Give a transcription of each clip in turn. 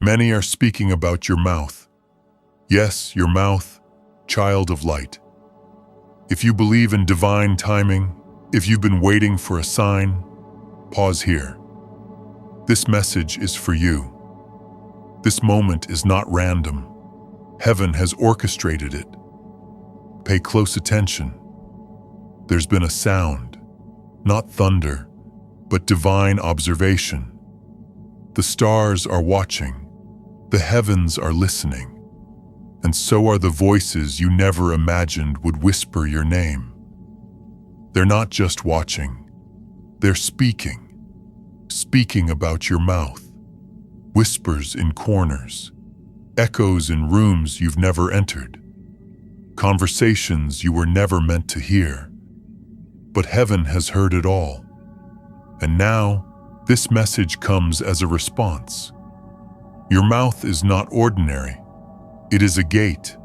Many are speaking about your mouth. Yes, your mouth, child of light. If you believe in divine timing, if you've been waiting for a sign, pause here. This message is for you. This moment is not random. Heaven has orchestrated it. Pay close attention. There's been a sound, not thunder, but divine observation. The stars are watching. The heavens are listening. And so are the voices you never imagined would whisper your name. They're not just watching. They're speaking. Speaking about your mouth. Whispers in corners. Echoes in rooms you've never entered. Conversations you were never meant to hear. But heaven has heard it all. And now, this message comes as a response. Your mouth is not ordinary. It is a gate,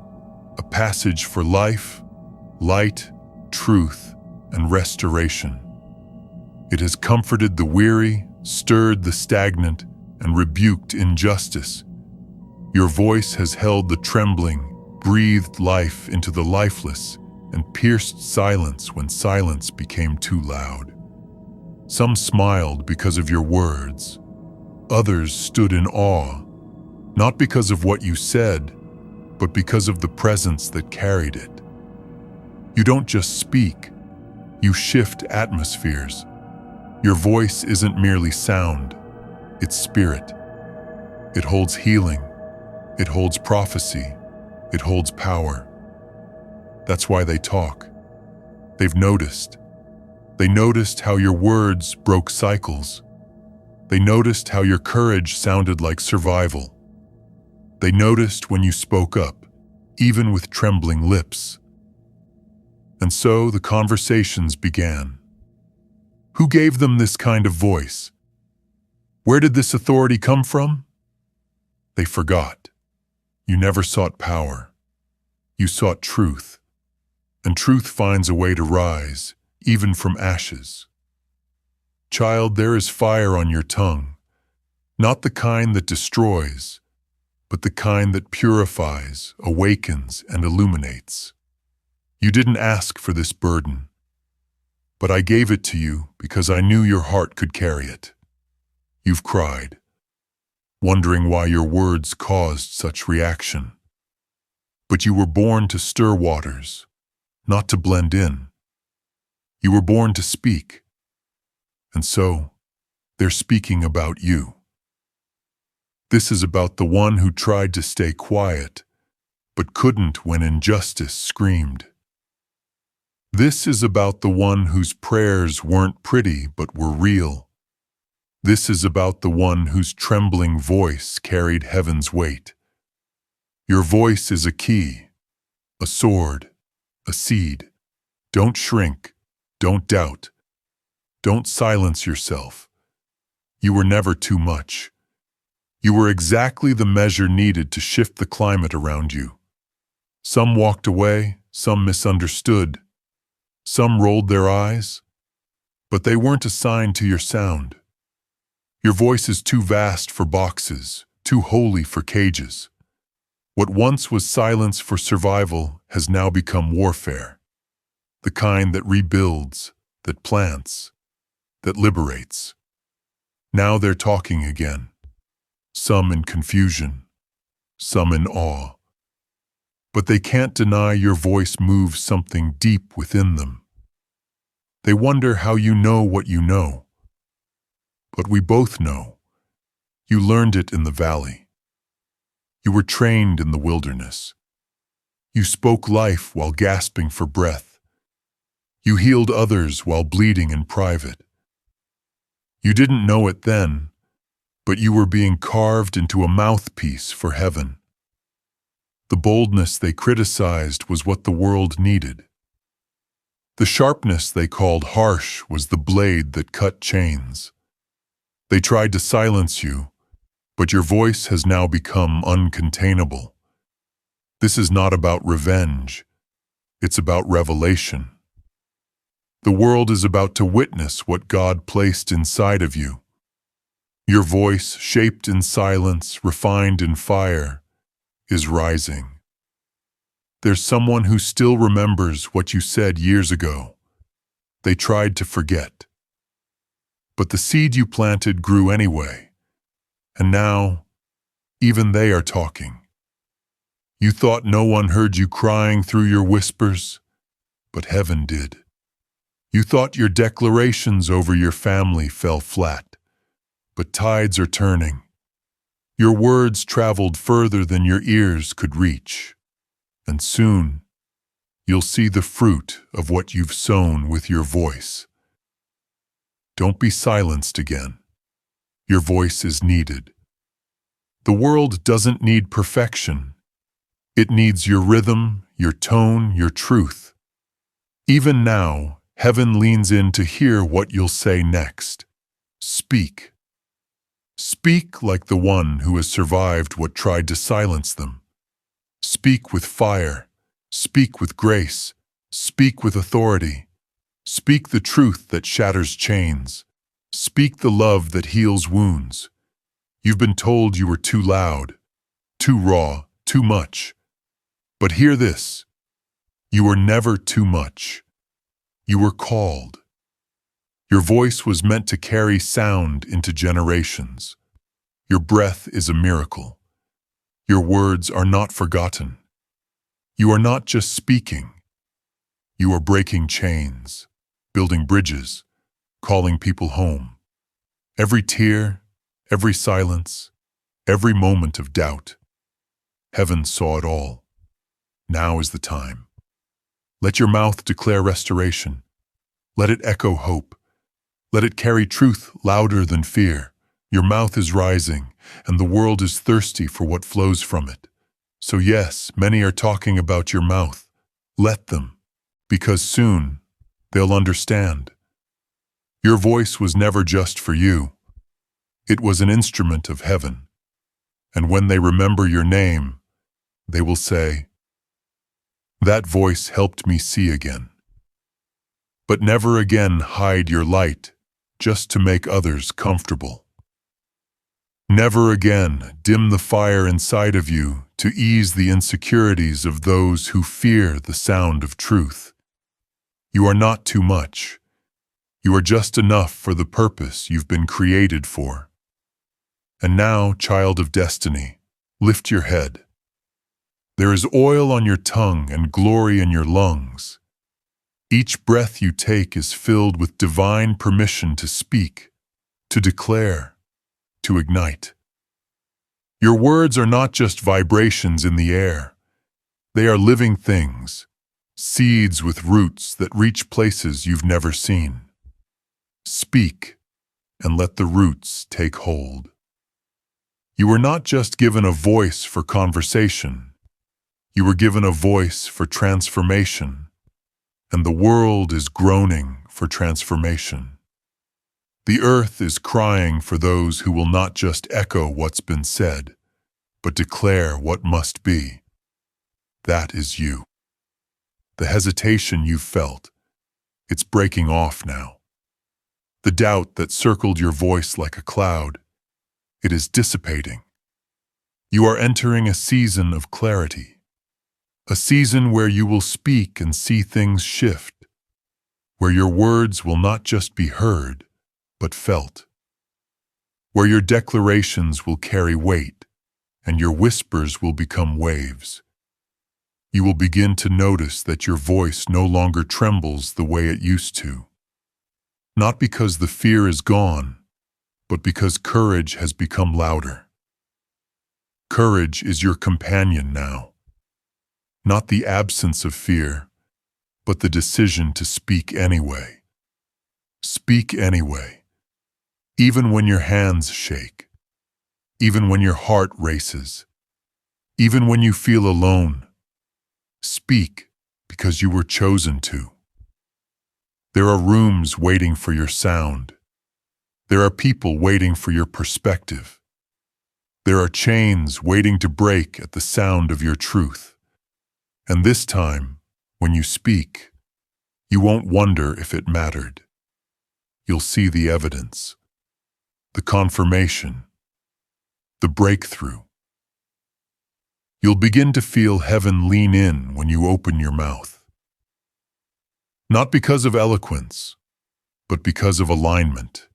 a passage for life, light, truth, and restoration. It has comforted the weary, stirred the stagnant, and rebuked injustice. Your voice has held the trembling, breathed life into the lifeless, and pierced silence when silence became too loud. Some smiled because of your words. Others stood in awe, not because of what you said, but because of the presence that carried it. You don't just speak, you shift atmospheres. Your voice isn't merely sound, it's spirit. It holds healing, it holds prophecy, it holds power. That's why they talk. They've noticed. They noticed how your words broke cycles. They noticed how your courage sounded like survival. They noticed when you spoke up, even with trembling lips. And so the conversations began. Who gave them this kind of voice? Where did this authority come from? They forgot. You never sought power. You sought truth. And truth finds a way to rise, even from ashes. Child, there is fire on your tongue, not the kind that destroys, but the kind that purifies, awakens, and illuminates. You didn't ask for this burden, but I gave it to you because I knew your heart could carry it. You've cried, wondering why your words caused such reaction. But you were born to stir waters, not to blend in. You were born to speak, and so they're speaking about you. This is about the one who tried to stay quiet, but couldn't when injustice screamed. This is about the one whose prayers weren't pretty but were real. This is about the one whose trembling voice carried heaven's weight. Your voice is a key, a sword, a seed. Don't shrink, don't doubt, don't silence yourself. You were never too much. You were exactly the measure needed to shift the climate around you. Some walked away, some misunderstood, some rolled their eyes, but they weren't assigned to your sound. Your voice is too vast for boxes, too holy for cages. What once was silence for survival has now become warfare, the kind that rebuilds, that plants, that liberates. Now they're talking again. Some in confusion, some in awe. But they can't deny your voice moves something deep within them. They wonder how you know what you know. But we both know. You learned it in the valley. You were trained in the wilderness. You spoke life while gasping for breath. You healed others while bleeding in private. You didn't know it then, but you were being carved into a mouthpiece for heaven. The boldness they criticized was what the world needed. The sharpness they called harsh was the blade that cut chains. They tried to silence you, but your voice has now become uncontainable. This is not about revenge. It's about revelation. The world is about to witness what God placed inside of you. Your voice, shaped in silence, refined in fire, is rising. There's someone who still remembers what you said years ago. They tried to forget. But the seed you planted grew anyway. And now, even they are talking. You thought no one heard you crying through your whispers, but heaven did. You thought your declarations over your family fell flat, but tides are turning. Your words traveled further than your ears could reach, and soon you'll see the fruit of what you've sown with your voice. Don't be silenced again. Your voice is needed. The world doesn't need perfection. It needs your rhythm, your tone, your truth. Even now, heaven leans in to hear what you'll say next. Speak. Speak like the one who has survived what tried to silence them. Speak with fire. Speak with grace. Speak with authority. Speak the truth that shatters chains. Speak the love that heals wounds. You've been told you were too loud, too raw, too much. But hear this. You were never too much. You were called. Your voice was meant to carry sound into generations. Your breath is a miracle. Your words are not forgotten. You are not just speaking. You are breaking chains, building bridges, calling people home. Every tear, every silence, every moment of doubt. Heaven saw it all. Now is the time. Let your mouth declare restoration. Let it echo hope. Let it carry truth louder than fear. Your mouth is rising, and the world is thirsty for what flows from it. So yes, many are talking about your mouth. Let them, because soon they'll understand. Your voice was never just for you. It was an instrument of heaven. And when they remember your name, they will say, "That voice helped me see again." But never again hide your light just to make others comfortable. Never again dim the fire inside of you to ease the insecurities of those who fear the sound of truth. You are not too much. You are just enough for the purpose you've been created for. And now, child of destiny, lift your head. There is oil on your tongue and glory in your lungs. Each breath you take is filled with divine permission to speak, to declare, to ignite. Your words are not just vibrations in the air. They are living things, seeds with roots that reach places you've never seen. Speak, and let the roots take hold. You were not just given a voice for conversation. You were given a voice for transformation. And the world is groaning for transformation. The earth is crying for those who will not just echo what's been said, but declare what must be. That is you. The hesitation you've felt, it's breaking off now. The doubt that circled your voice like a cloud, it is dissipating. You are entering a season of clarity. A season where you will speak and see things shift, where your words will not just be heard, but felt, where your declarations will carry weight and your whispers will become waves. You will begin to notice that your voice no longer trembles the way it used to, not because the fear is gone, but because courage has become louder. Courage is your companion now. Not the absence of fear, but the decision to speak anyway. Speak anyway, even when your hands shake, even when your heart races, even when you feel alone. Speak because you were chosen to. There are rooms waiting for your sound. There are people waiting for your perspective. There are chains waiting to break at the sound of your truth. And this time, when you speak, you won't wonder if it mattered. You'll see the evidence. The the confirmation, the breakthrough. You'll begin to feel heaven lean in when you open your mouth. Not because of eloquence, but because of alignment.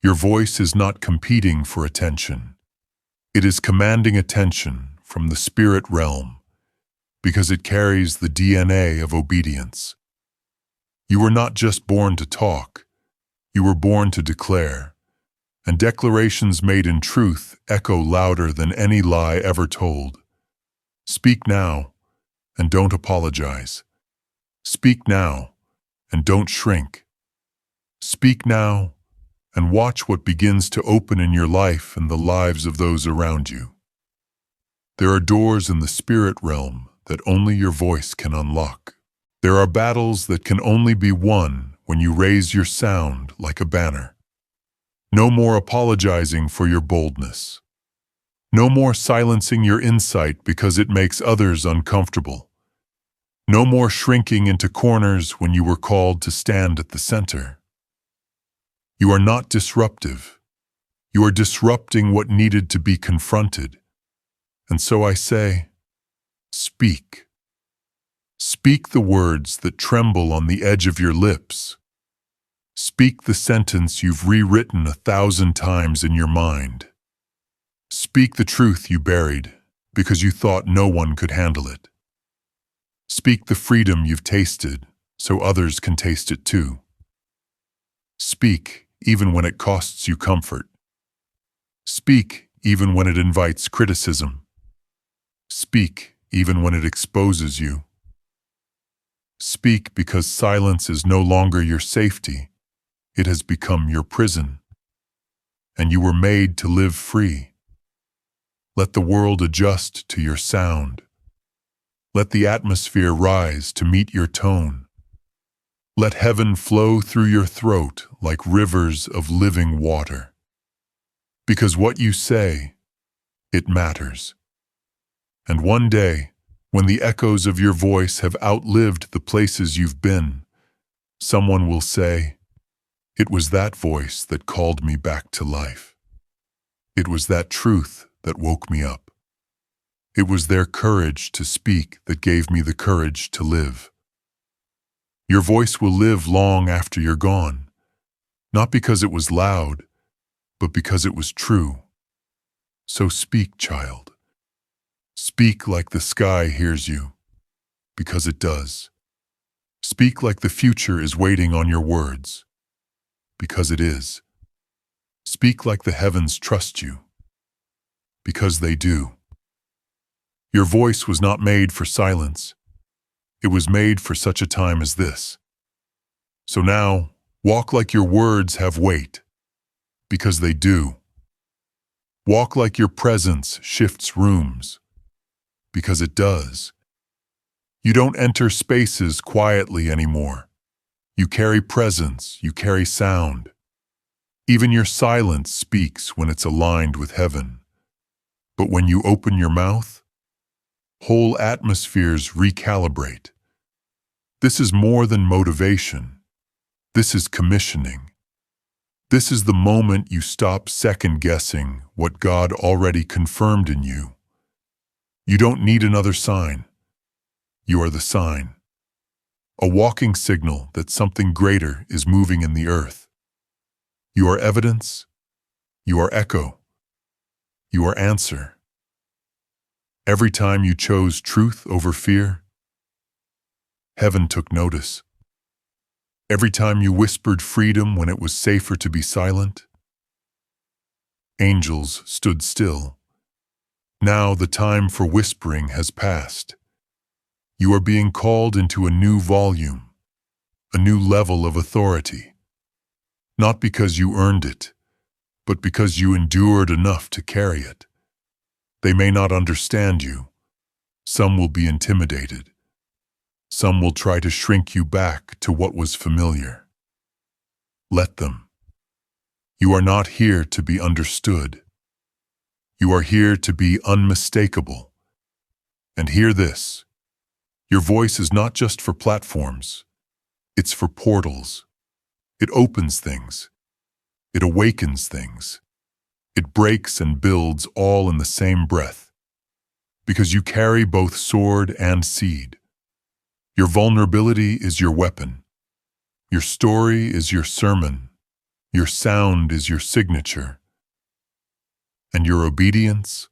Your voice is not competing for attention. It is commanding attention from the spirit realm because it carries the DNA of obedience. You were not just born to talk, you were born to declare, and declarations made in truth echo louder than any lie ever told. Speak now, and don't apologize. Speak now, and don't shrink. Speak now, and watch what begins to open in your life and the lives of those around you. There are doors in the spirit realm that only your voice can unlock. There are battles that can only be won when you raise your sound like a banner. No more apologizing for your boldness. No more silencing your insight because it makes others uncomfortable. No more shrinking into corners when you were called to stand at the center. You are not disruptive. You are disrupting what needed to be confronted. And so I say, speak. Speak the words that tremble on the edge of your lips. Speak the sentence you've rewritten 1,000 times in your mind. Speak the truth you buried because you thought no one could handle it. Speak the freedom you've tasted so others can taste it too. Speak even when it costs you comfort. Speak even when it invites criticism. Speak even when it exposes you. Speak because silence is no longer your safety. It has become your prison. And you were made to live free. Let the world adjust to your sound. Let the atmosphere rise to meet your tone. Let heaven flow through your throat like rivers of living water. Because what you say, it matters. And one day, when the echoes of your voice have outlived the places you've been, someone will say, "It was that voice that called me back to life. It was that truth that woke me up. It was their courage to speak that gave me the courage to live." Your voice will live long after you're gone, not because it was loud, but because it was true. So speak, child. Speak like the sky hears you, because it does. Speak like the future is waiting on your words, because it is. Speak like the heavens trust you, because they do. Your voice was not made for silence. It was made for such a time as this. So now, walk like your words have weight, because they do. Walk like your presence shifts rooms, because it does. You don't enter spaces quietly anymore. You carry presence, you carry sound. Even your silence speaks when it's aligned with heaven. But when you open your mouth, whole atmospheres recalibrate. This is more than motivation. This is commissioning. This is the moment you stop second-guessing what God already confirmed in you. You don't need another sign. You are the sign. A walking signal that something greater is moving in the earth. You are evidence. You are echo. You are answer. Every time you chose truth over fear, heaven took notice. Every time you whispered freedom when it was safer to be silent, angels stood still. Now the time for whispering has passed. You are being called into a new volume, a new level of authority. Not because you earned it, but because you endured enough to carry it. They may not understand you. Some will be intimidated. Some will try to shrink you back to what was familiar. Let them. You are not here to be understood. You are here to be unmistakable. And hear this. Your voice is not just for platforms. It's for portals. It opens things. It awakens things. It breaks and builds all in the same breath. Because you carry both sword and seed. Your vulnerability is your weapon. Your story is your sermon. Your sound is your signature. And your obedience?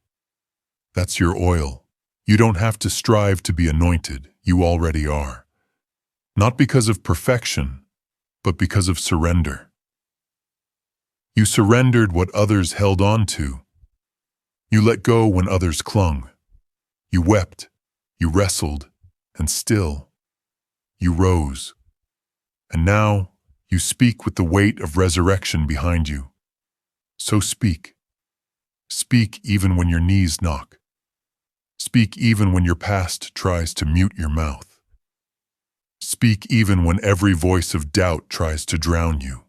That's your oil. You don't have to strive to be anointed. You already are. Not because of perfection, but because of surrender. You surrendered what others held on to. You let go when others clung. You wept, you wrestled, and still, you rose. And now, you speak with the weight of resurrection behind you. So speak. Speak even when your knees knock. Speak even when your past tries to mute your mouth. Speak even when every voice of doubt tries to drown you.